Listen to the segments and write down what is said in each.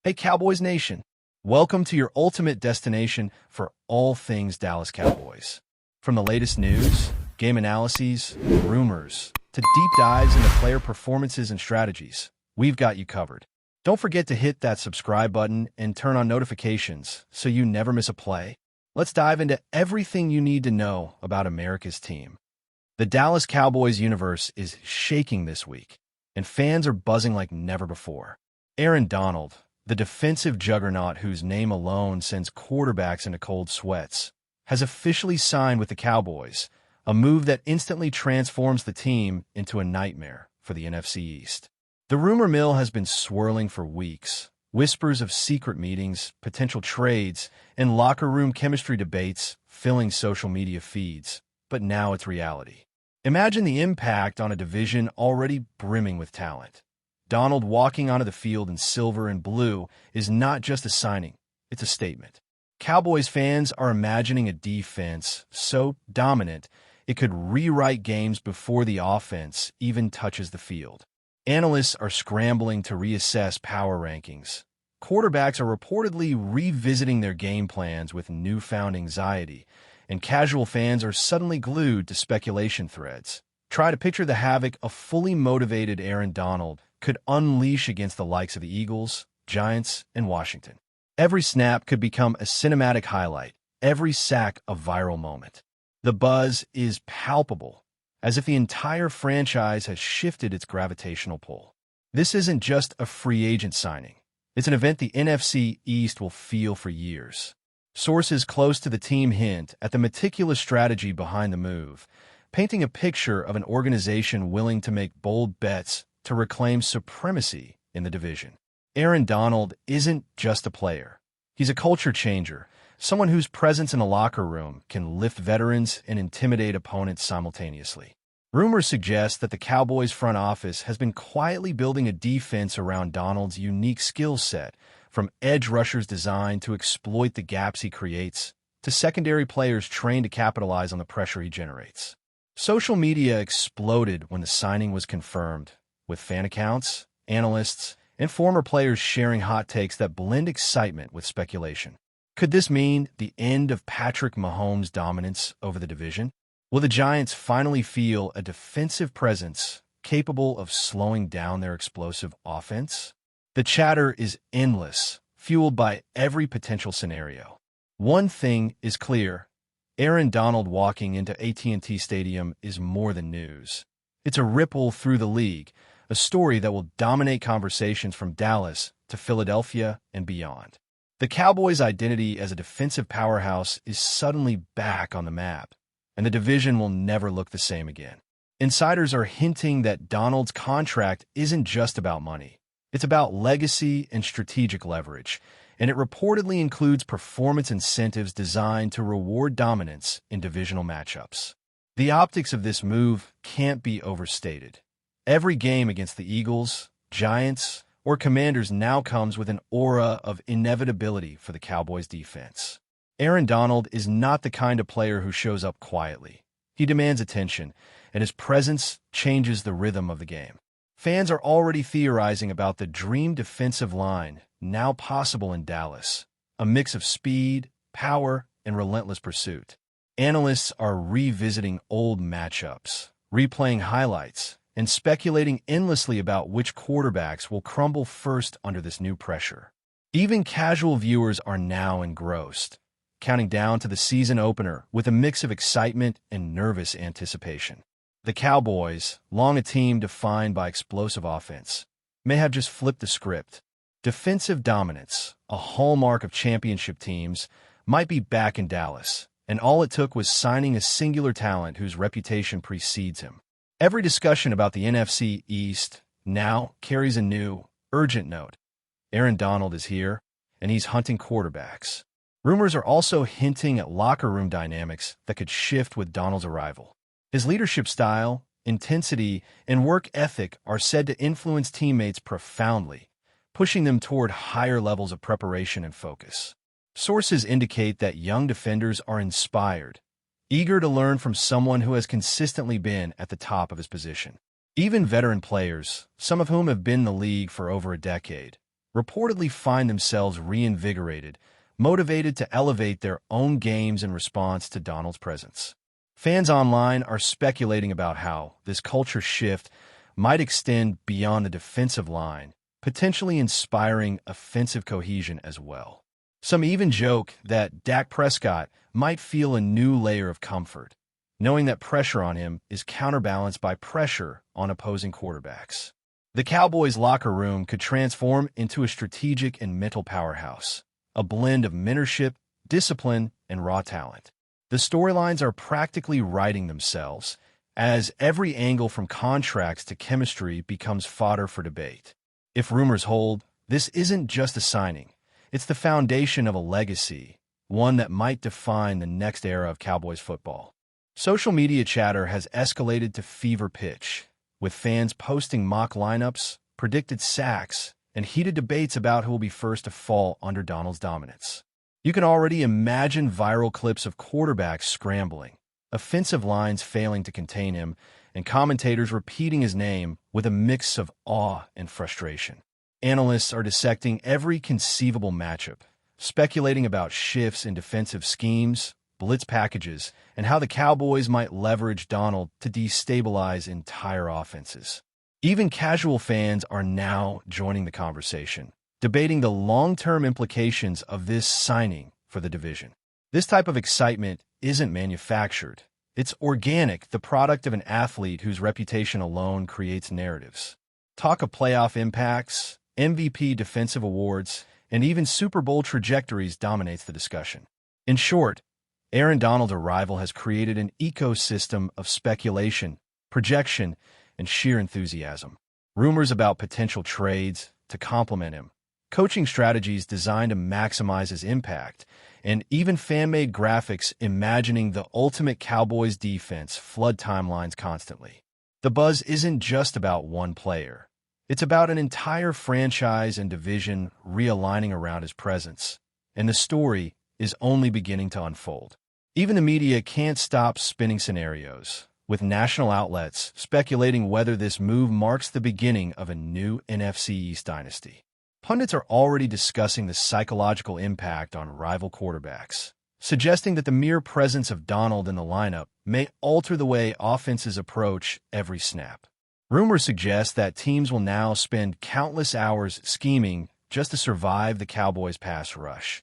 Hey, Cowboys Nation. Welcome to your ultimate destination for all things Dallas Cowboys. From the latest news, game analyses, rumors, to deep dives into player performances and strategies, we've got you covered. Don't forget to hit that subscribe button and turn on notifications so you never miss a play. Let's dive into everything you need to know about America's team. The Dallas Cowboys universe is shaking this week, and fans are buzzing like never before. Aaron Donald, the defensive juggernaut whose name alone sends quarterbacks into cold sweats, has officially signed with the Cowboys, a move that instantly transforms the team into a nightmare for the NFC East. The rumor mill has been swirling for weeks, whispers of secret meetings, potential trades, and locker room chemistry debates filling social media feeds, but now it's reality. Imagine the impact on a division already brimming with talent. Donald walking onto the field in silver and blue is not just a signing, it's a statement. Cowboys fans are imagining a defense so dominant it could rewrite games before the offense even touches the field. Analysts are scrambling to reassess power rankings. Quarterbacks are reportedly revisiting their game plans with newfound anxiety, and casual fans are suddenly glued to speculation threads. Try to picture the havoc a fully motivated Aaron Donald could unleash against the likes of the Eagles, Giants, and Washington. Every snap could become a cinematic highlight, every sack a viral moment. The buzz is palpable, as if the entire franchise has shifted its gravitational pull. This isn't just a free agent signing. It's an event the NFC East will feel for years. Sources close to the team hint at the meticulous strategy behind the move, painting a picture of an organization willing to make bold bets to reclaim supremacy in the division. Aaron Donald isn't just a player. He's a culture changer, someone whose presence in a locker room can lift veterans and intimidate opponents simultaneously. Rumors suggest that the Cowboys front office has been quietly building a defense around Donald's unique skill set, from edge rushers designed to exploit the gaps he creates, to secondary players trained to capitalize on the pressure he generates. Social media exploded when the signing was confirmed, with fan accounts, analysts, and former players sharing hot takes that blend excitement with speculation. Could this mean the end of Patrick Mahomes' dominance over the division? Will the Giants finally feel a defensive presence capable of slowing down their explosive offense? The chatter is endless, fueled by every potential scenario. One thing is clear: Aaron Donald walking into AT&T Stadium is more than news. It's a ripple through the league, a story that will dominate conversations from Dallas to Philadelphia and beyond. The Cowboys' identity as a defensive powerhouse is suddenly back on the map, and the division will never look the same again. Insiders are hinting that Donald's contract isn't just about money. It's about legacy and strategic leverage, and it reportedly includes performance incentives designed to reward dominance in divisional matchups. The optics of this move can't be overstated. Every game against the Eagles, Giants, or Commanders now comes with an aura of inevitability for the Cowboys' defense. Aaron Donald is not the kind of player who shows up quietly. He demands attention, and his presence changes the rhythm of the game. Fans are already theorizing about the dream defensive line now possible in Dallas, a mix of speed, power, and relentless pursuit. Analysts are revisiting old matchups, replaying highlights, and speculating endlessly about which quarterbacks will crumble first under this new pressure. Even casual viewers are now engrossed, counting down to the season opener with a mix of excitement and nervous anticipation. The Cowboys, long a team defined by explosive offense, may have just flipped the script. Defensive dominance, a hallmark of championship teams, might be back in Dallas, and all it took was signing a singular talent whose reputation precedes him. Every discussion about the NFC East now carries a new, urgent note. Aaron Donald is here, and he's hunting quarterbacks. Rumors are also hinting at locker room dynamics that could shift with Donald's arrival. His leadership style, intensity, and work ethic are said to influence teammates profoundly, pushing them toward higher levels of preparation and focus. Sources indicate that young defenders are inspired, eager to learn from someone who has consistently been at the top of his position. Even veteran players, some of whom have been in the league for over a decade, reportedly find themselves reinvigorated, motivated to elevate their own games in response to Donald's presence. Fans online are speculating about how this culture shift might extend beyond the defensive line, potentially inspiring offensive cohesion as well. Some even joke that Dak Prescott might feel a new layer of comfort, knowing that pressure on him is counterbalanced by pressure on opposing quarterbacks. The Cowboys' locker room could transform into a strategic and mental powerhouse, a blend of mentorship, discipline, and raw talent. The storylines are practically writing themselves, as every angle from contracts to chemistry becomes fodder for debate. If rumors hold, this isn't just a signing. It's the foundation of a legacy, one that might define the next era of Cowboys football. Social media chatter has escalated to fever pitch, with fans posting mock lineups, predicted sacks, and heated debates about who will be first to fall under Donald's dominance. You can already imagine viral clips of quarterbacks scrambling, offensive lines failing to contain him, and commentators repeating his name with a mix of awe and frustration. Analysts are dissecting every conceivable matchup, speculating about shifts in defensive schemes, blitz packages, and how the Cowboys might leverage Donald to destabilize entire offenses. Even casual fans are now joining the conversation, debating the long-term implications of this signing for the division. This type of excitement isn't manufactured. It's organic, the product of an athlete whose reputation alone creates narratives. Talk of playoff impacts, MVP defensive awards, and even Super Bowl trajectories dominates the discussion. In short, Aaron Donald's arrival has created an ecosystem of speculation, projection, and sheer enthusiasm. Rumors about potential trades to complement him, coaching strategies designed to maximize his impact, and even fan-made graphics imagining the ultimate Cowboys defense flood timelines constantly. The buzz isn't just about one player. It's about an entire franchise and division realigning around his presence, and the story is only beginning to unfold. Even the media can't stop spinning scenarios, with national outlets speculating whether this move marks the beginning of a new NFC East dynasty. Pundits are already discussing the psychological impact on rival quarterbacks, suggesting that the mere presence of Donald in the lineup may alter the way offenses approach every snap. Rumors suggest that teams will now spend countless hours scheming just to survive the Cowboys' pass rush,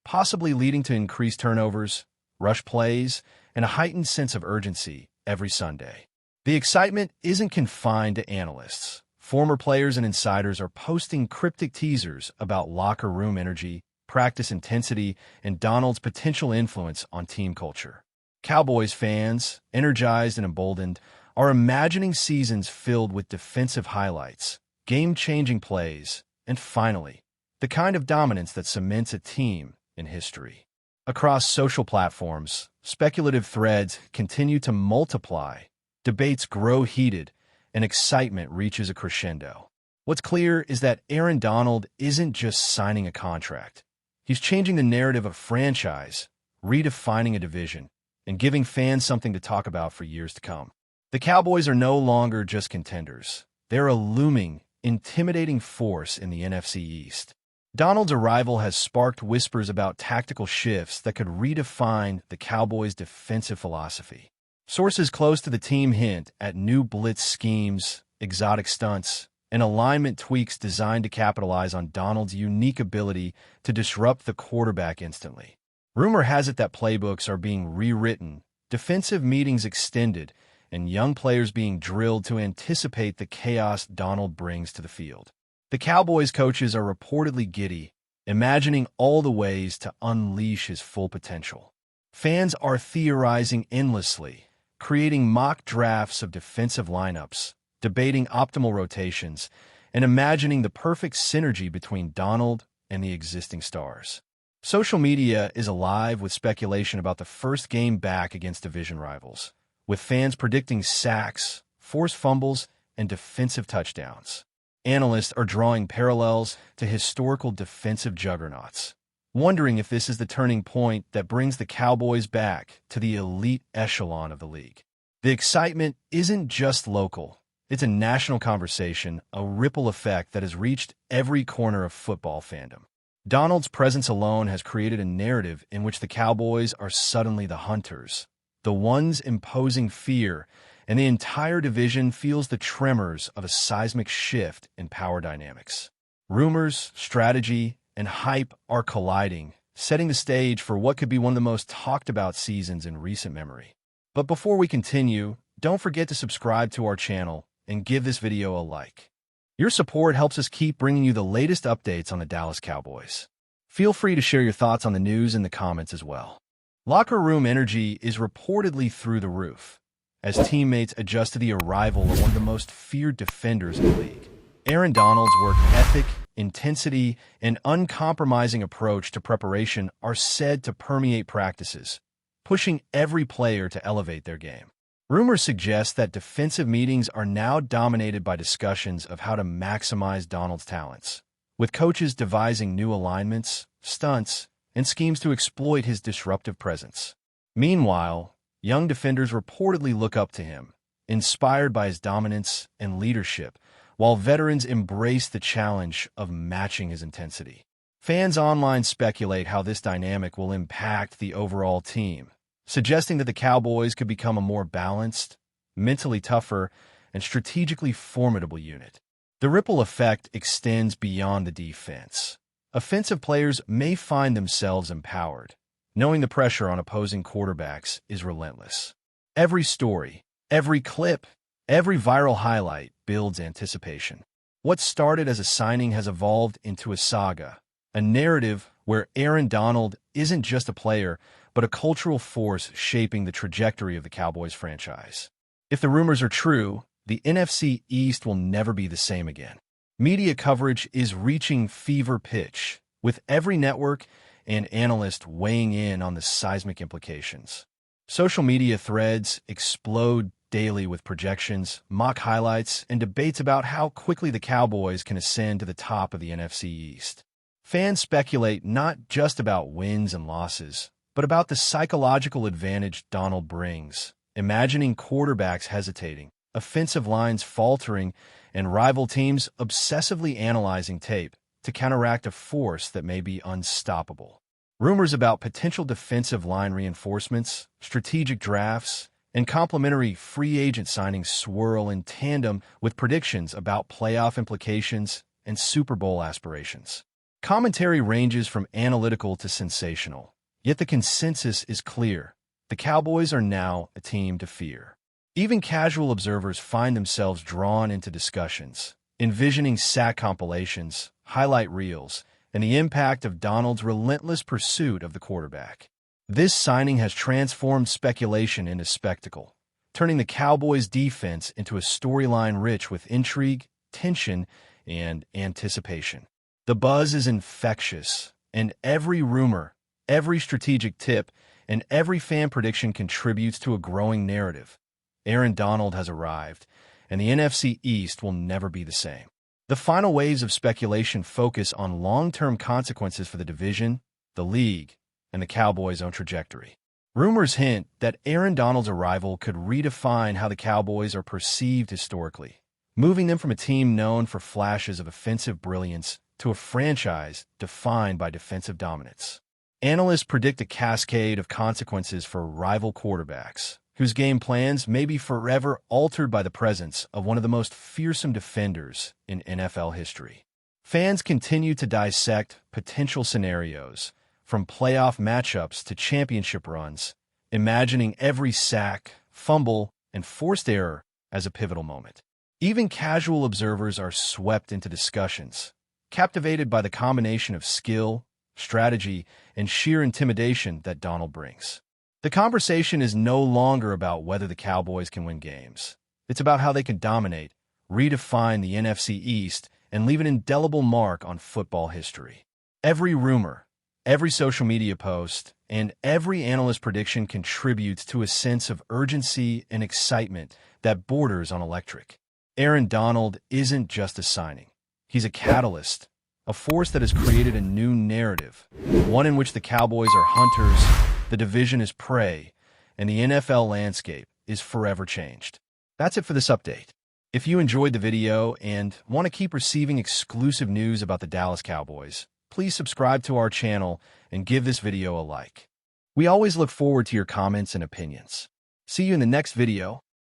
possibly leading to increased turnovers, rush plays, and a heightened sense of urgency every Sunday. The excitement isn't confined to analysts. Former players and insiders are posting cryptic teasers about locker room energy, practice intensity, and Donald's potential influence on team culture. Cowboys fans, energized and emboldened, are imagining seasons filled with defensive highlights, game-changing plays, and finally, the kind of dominance that cements a team in history. Across social platforms, speculative threads continue to multiply, debates grow heated, and excitement reaches a crescendo. What's clear is that Aaron Donald isn't just signing a contract. He's changing the narrative of a franchise, redefining a division, and giving fans something to talk about for years to come. The Cowboys are no longer just contenders. They're a looming, intimidating force in the NFC East. Donald's arrival has sparked whispers about tactical shifts that could redefine the Cowboys' defensive philosophy. Sources close to the team hint at new blitz schemes, exotic stunts, and alignment tweaks designed to capitalize on Donald's unique ability to disrupt the quarterback instantly. Rumor has it that playbooks are being rewritten, defensive meetings extended, and young players being drilled to anticipate the chaos Donald brings to the field. The Cowboys coaches are reportedly giddy, imagining all the ways to unleash his full potential. Fans are theorizing endlessly, creating mock drafts of defensive lineups, debating optimal rotations, and imagining the perfect synergy between Donald and the existing stars. Social media is alive with speculation about the first game back against division rivals, with fans predicting sacks, forced fumbles, and defensive touchdowns. Analysts are drawing parallels to historical defensive juggernauts, wondering if this is the turning point that brings the Cowboys back to the elite echelon of the league. The excitement isn't just local. It's a national conversation, a ripple effect that has reached every corner of football fandom. Donald's presence alone has created a narrative in which the Cowboys are suddenly the hunters, the ones imposing fear, and the entire division feels the tremors of a seismic shift in power dynamics. Rumors, strategy, and hype are colliding, setting the stage for what could be one of the most talked about seasons in recent memory. But before we continue, don't forget to subscribe to our channel and give this video a like. Your support helps us keep bringing you the latest updates on the Dallas Cowboys. Feel free to share your thoughts on the news in the comments as well. Locker room energy is reportedly through the roof as teammates adjust to the arrival of one of the most feared defenders in the league. Aaron Donald's work ethic, intensity, and uncompromising approach to preparation are said to permeate practices, pushing every player to elevate their game. Rumors suggest that defensive meetings are now dominated by discussions of how to maximize Donald's talents, with coaches devising new alignments, stunts, and schemes to exploit his disruptive presence. Meanwhile, young defenders reportedly look up to him, inspired by his dominance and leadership, while veterans embrace the challenge of matching his intensity. Fans online speculate how this dynamic will impact the overall team, suggesting that the Cowboys could become a more balanced, mentally tougher, and strategically formidable unit. The ripple effect extends beyond the defense. Offensive players may find themselves empowered, knowing the pressure on opposing quarterbacks is relentless. Every story, every clip, every viral highlight builds anticipation. What started as a signing has evolved into a saga, a narrative where Aaron Donald isn't just a player, but a cultural force shaping the trajectory of the Cowboys franchise. If the rumors are true, the NFC East will never be the same again. Media coverage is reaching fever pitch, with every network and analyst weighing in on the seismic implications. Social media threads explode daily with projections, mock highlights, and debates about how quickly the Cowboys can ascend to the top of the NFC East. Fans speculate not just about wins and losses, but about the psychological advantage Donald brings, imagining quarterbacks hesitating, offensive lines faltering, and rival teams obsessively analyzing tape to counteract a force that may be unstoppable. Rumors about potential defensive line reinforcements, strategic drafts, and complementary free agent signings swirl in tandem with predictions about playoff implications and Super Bowl aspirations. Commentary ranges from analytical to sensational, yet the consensus is clear. The Cowboys are now a team to fear. Even casual observers find themselves drawn into discussions, envisioning sack compilations, highlight reels, and the impact of Donald's relentless pursuit of the quarterback. This signing has transformed speculation into spectacle, turning the Cowboys' defense into a storyline rich with intrigue, tension, and anticipation. The buzz is infectious, and every rumor, every strategic tip, and every fan prediction contributes to a growing narrative. Aaron Donald has arrived, and the NFC East will never be the same. The final waves of speculation focus on long-term consequences for the division, the league, and the Cowboys' own trajectory. Rumors hint that Aaron Donald's arrival could redefine how the Cowboys are perceived historically, moving them from a team known for flashes of offensive brilliance to a franchise defined by defensive dominance. Analysts predict a cascade of consequences for rival quarterbacks, whose game plans may be forever altered by the presence of one of the most fearsome defenders in NFL history. Fans continue to dissect potential scenarios, from playoff matchups to championship runs, imagining every sack, fumble, and forced error as a pivotal moment. Even casual observers are swept into discussions, captivated by the combination of skill, strategy, and sheer intimidation that Donald brings. The conversation is no longer about whether the Cowboys can win games. It's about how they can dominate, redefine the NFC East, and leave an indelible mark on football history. Every rumor, every social media post, and every analyst prediction contributes to a sense of urgency and excitement that borders on electric. Aaron Donald isn't just a signing. He's a catalyst, a force that has created a new narrative, one in which the Cowboys are hunters, the division is prey, and the NFL landscape is forever changed. That's it for this update. If you enjoyed the video and want to keep receiving exclusive news about the Dallas Cowboys, please subscribe to our channel and give this video a like. We always look forward to your comments and opinions. See you in the next video.